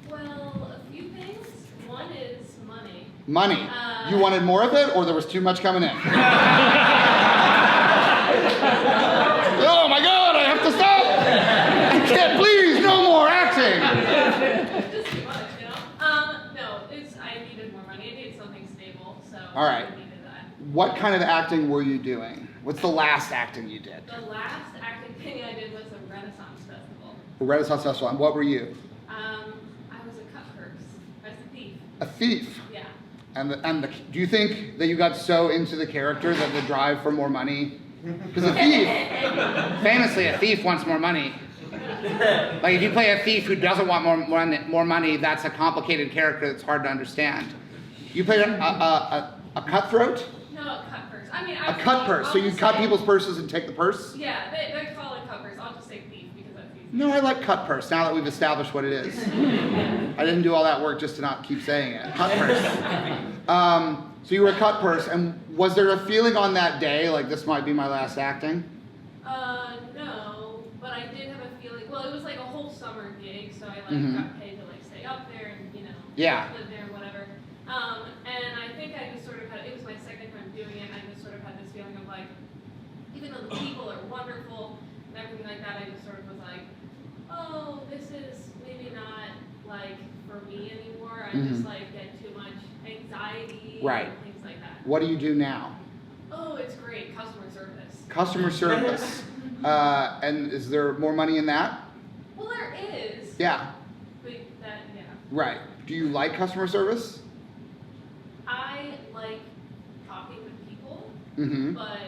Well, a few things. One is money. Money. You wanted more of it, or there was too much coming in? Oh my God, I have to stop! I can't, please, no more acting! Just too much, you know? No, I needed more money. I needed something stable, so All right. I needed that. What kind of acting were you doing? What's the last acting you did? The last acting thing I did was a Renaissance festival. A Renaissance Festival, and what were you? I was a cut purse. I was a thief. A thief. Yeah. Do you think that you got so into the character that the drive for more money? Because a thief, famously, a thief wants more money. Like if you play a thief who doesn't want more money, that's a complicated character that's hard to understand. You played a cutthroat? No, a cut purse. I mean, A cut purse. So you cut people's purses and take the purse? Yeah, they call it cut purse. I'll just say thief because that's easy. No, I like cut purse, now that we've established what it is. I didn't do all that work just to not keep saying it. Cut purse. So you were a cut purse, and was there a feeling on that day, like this might be my last acting? No, but I did have a feeling, well, it was like a whole summer gig, so I got paid to stay up there and, Yeah. live there and whatever. And I think I just sort of it was my second time doing it, and I just sort of had this feeling of like, even though the people are wonderful and everything like that, I just sort of was like, oh, this is maybe not like for me anymore. I just get too much anxiety Right. and things like that. What do you do now? Oh, it's great, customer service. Customer service. And is there more money in that? Well, there is. Yeah. But yeah. Right. Do you like customer service? I like talking with people, Mm-hmm. but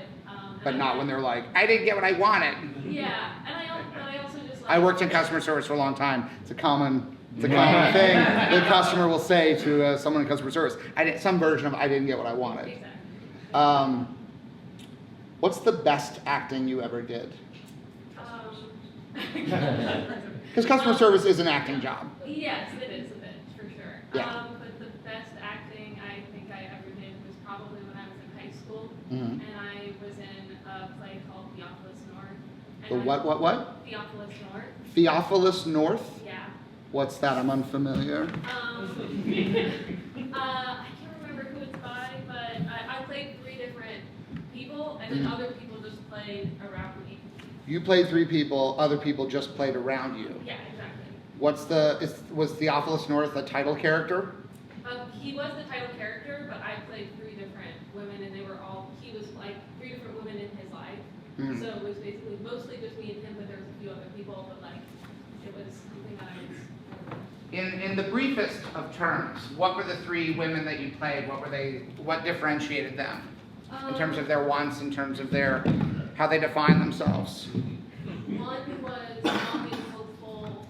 But not when they're like, I didn't get what I wanted. yeah, and I also just I worked in customer service for a long time. It's a common thing the customer will say to someone in customer service. Some version of I didn't get what I wanted. Exactly. What's the best acting you ever did? Because customer service is an acting job. Yes, it is a bit, for sure. Yeah. But the best acting I think I ever did was probably when I was in high school, Mhm. and I was in a play called Theophilus North. The And what? Theophilus North. Theophilus North? Yeah. What's that? I'm unfamiliar. I can't remember who it's by, but I played 3 different people, and then other people just played around me. You played 3 people, other people just played around you. Yeah, exactly. Was Theophilus North a title character? He was the title character, but I played 3 different women, and he was like 3 different women in his life. Mhm. So it was basically mostly just me and him, but there was a few other people, but like, it was something that I was. In the briefest of terms, what were the 3 women that you played? What differentiated them? In terms of their wants, in terms of how they define themselves? One was young and hopeful.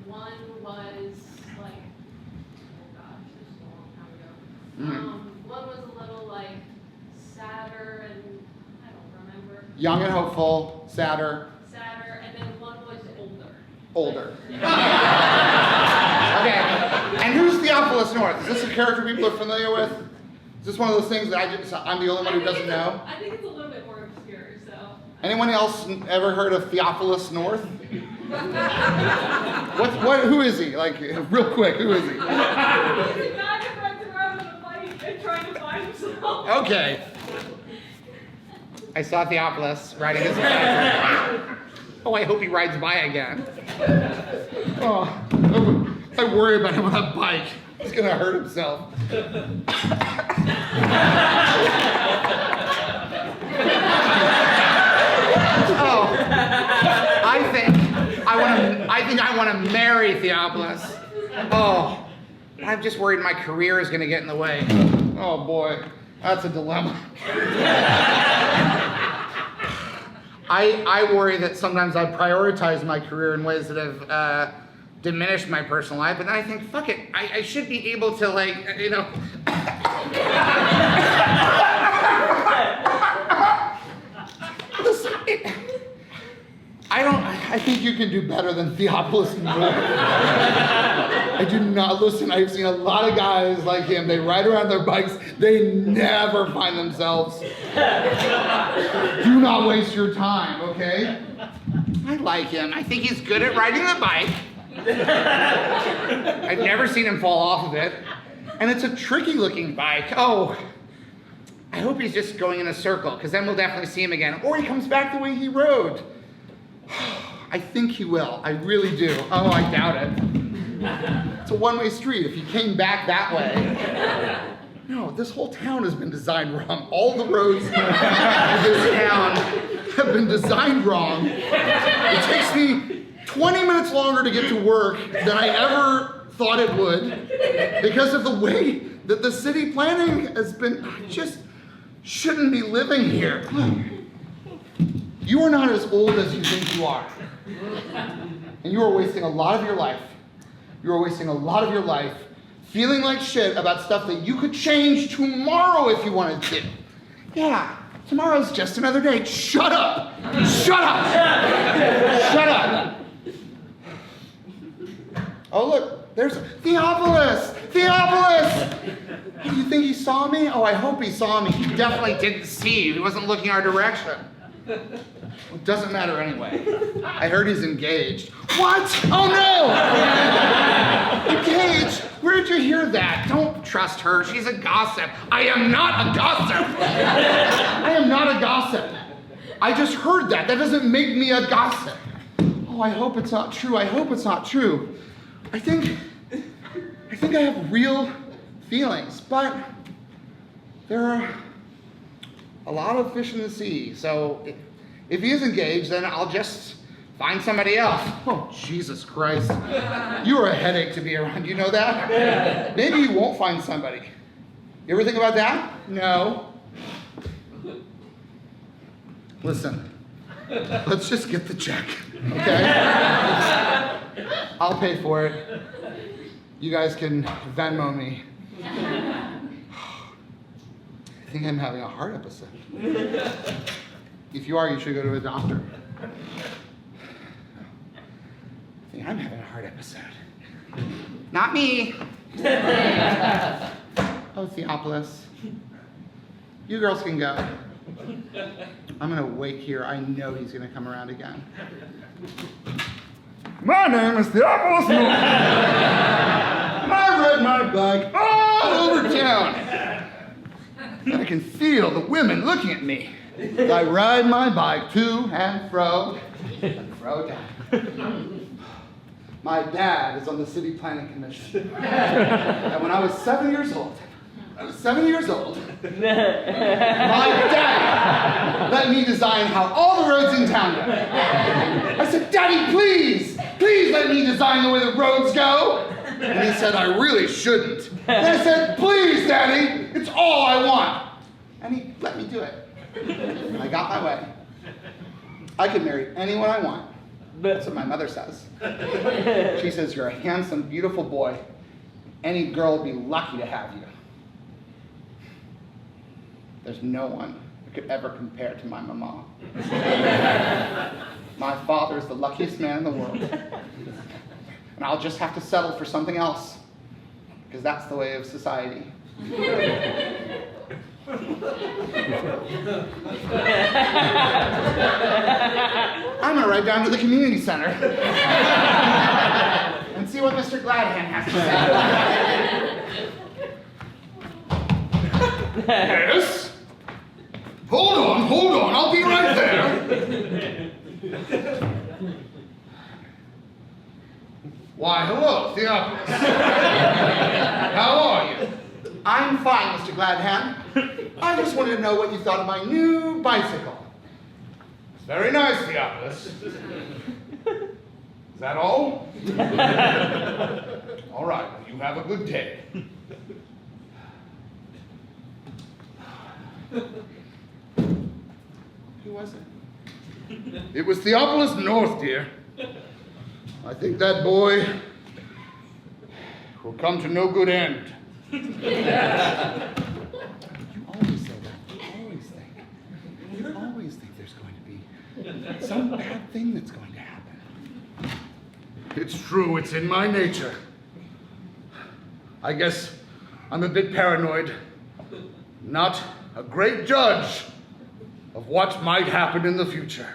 One was like, oh gosh, this is a long time ago. One was a little like sadder and I don't remember. Young and hopeful, sadder, And then one was older. older. Okay, and who's Theophilus North? Is this a character people are familiar with? Is this one of those things that I'm the only one who doesn't know? I think it's a little bit more obscure, so. Anyone else ever heard of Theophilus North? Who is he? Like, real quick, who is he? He's a guy that runs around on a bike and trying to find himself. Okay. I saw Theophilus riding his bike. Oh, I hope he rides by again. Oh, I worry about him on a bike. He's gonna hurt himself. Oh, I think I want to marry Theophilus. Oh, I'm just worried my career is gonna get in the way. Oh boy, that's a dilemma. I worry that sometimes I prioritize my career in ways that have diminished my personal life, and I think, fuck it, I should be able to, like, you know. Listen, I think you can do better than Theophilus North. I do not, listen, I've seen a lot of guys like him, they ride around their bikes, they never find themselves. Do not waste your time, okay? I like him, I think he's good at riding the bike. I've never seen him fall off of it. And it's a tricky looking bike. Oh, I hope he's just going in a circle, because then we'll definitely see him again. Or he comes back the way he rode. I think he will. I really do. Oh, I doubt it. It's a one-way street if he came back that way. No, this whole town has been designed wrong. All the roads in this town have been designed wrong. It takes me 20 minutes longer to get to work than I ever thought it would because of the way that the city planning has been. I just shouldn't be living here. You are not as old as you think you are. And you are wasting a lot of your life. You are wasting a lot of your life feeling like shit about stuff that you could change tomorrow if you wanted to. Yeah, tomorrow's just another day. Shut up! Shut up! Shut up! Oh, look, there's Theophilus! Theophilus! Do you think he saw me? Oh, I hope he saw me. He definitely didn't see you. He wasn't looking our direction. It doesn't matter anyway. I heard he's engaged. What? Oh no! Engaged? Where did you hear that? Don't trust her. She's a gossip. I am not a gossip. I am not a gossip. I just heard that. That doesn't make me a gossip. Oh, I hope it's not true. I hope it's not true. I think I have real feelings, but there are a lot of fish in the sea. So if he is engaged, then I'll just find somebody else. Oh, Jesus Christ. You are a headache to be around. You know that? Maybe you won't find somebody. You ever think about that? No. Listen, let's just get the check, okay? I'll pay for it. You guys can Venmo me. I think I'm having a heart episode. If you are, you should go to a doctor. I think I'm having a heart episode. Not me. Oh, Theophilus. You girls can go. I'm gonna wait here. I know he's gonna come around again. My name is Theophilus Norton. And I ride my bike all over town. And I can feel the women looking at me as I ride my bike to and fro down. My dad is on the city planning commission. And when I was 7 years old, my dad let me design how all the roads in town go. I said, Daddy, please let me design the way the roads go. And he said, I really shouldn't. And I said, please, Daddy, it's all I want. And he let me do it. And I got my way. I could marry anyone I want. That's what my mother says. She says, you're a handsome, beautiful boy. Any girl would be lucky to have you. There's no one that could ever compare to my mama. My father is the luckiest man in the world. And I'll just have to settle for something else, because that's the way of society. I'm gonna ride down to the community center and see what Mr. Gladhand has to say. Yes? Hold on, I'll be right there. Why, hello, Theophilus. How are you? I'm fine, Mr. Gladhand. I just wanted to know what you thought of my new bicycle. It's very nice, Theophilus. Is that all? All right, well, you have a good day. Who was it? It was Theophilus North, dear. I think that boy will come to no good end. You always say that. You always think there's going to be some bad thing that's going to happen. It's true, it's in my nature. I guess I'm a bit paranoid. Not a great judge of what might happen in the future.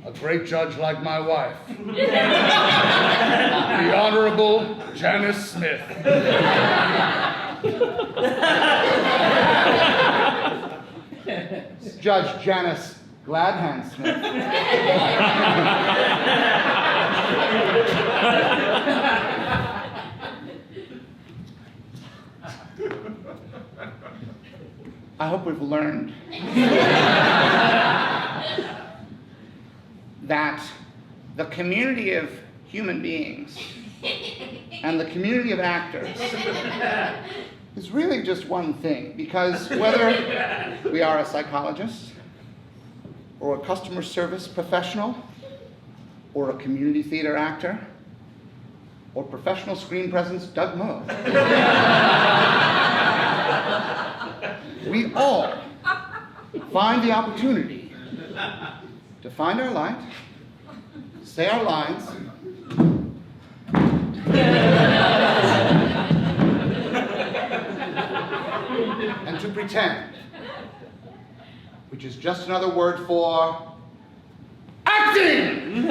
A great judge like my wife, the Honorable Janice Smith. Judge Janice Gladhand Smith. I hope we've learned that the community of human beings and the community of actors is really just one thing, because whether we are a psychologist or a customer service professional or a community theater actor or professional screen presence Doug Moe, we all find the opportunity to find our light, say our lines, and to pretend, which is just another word for acting!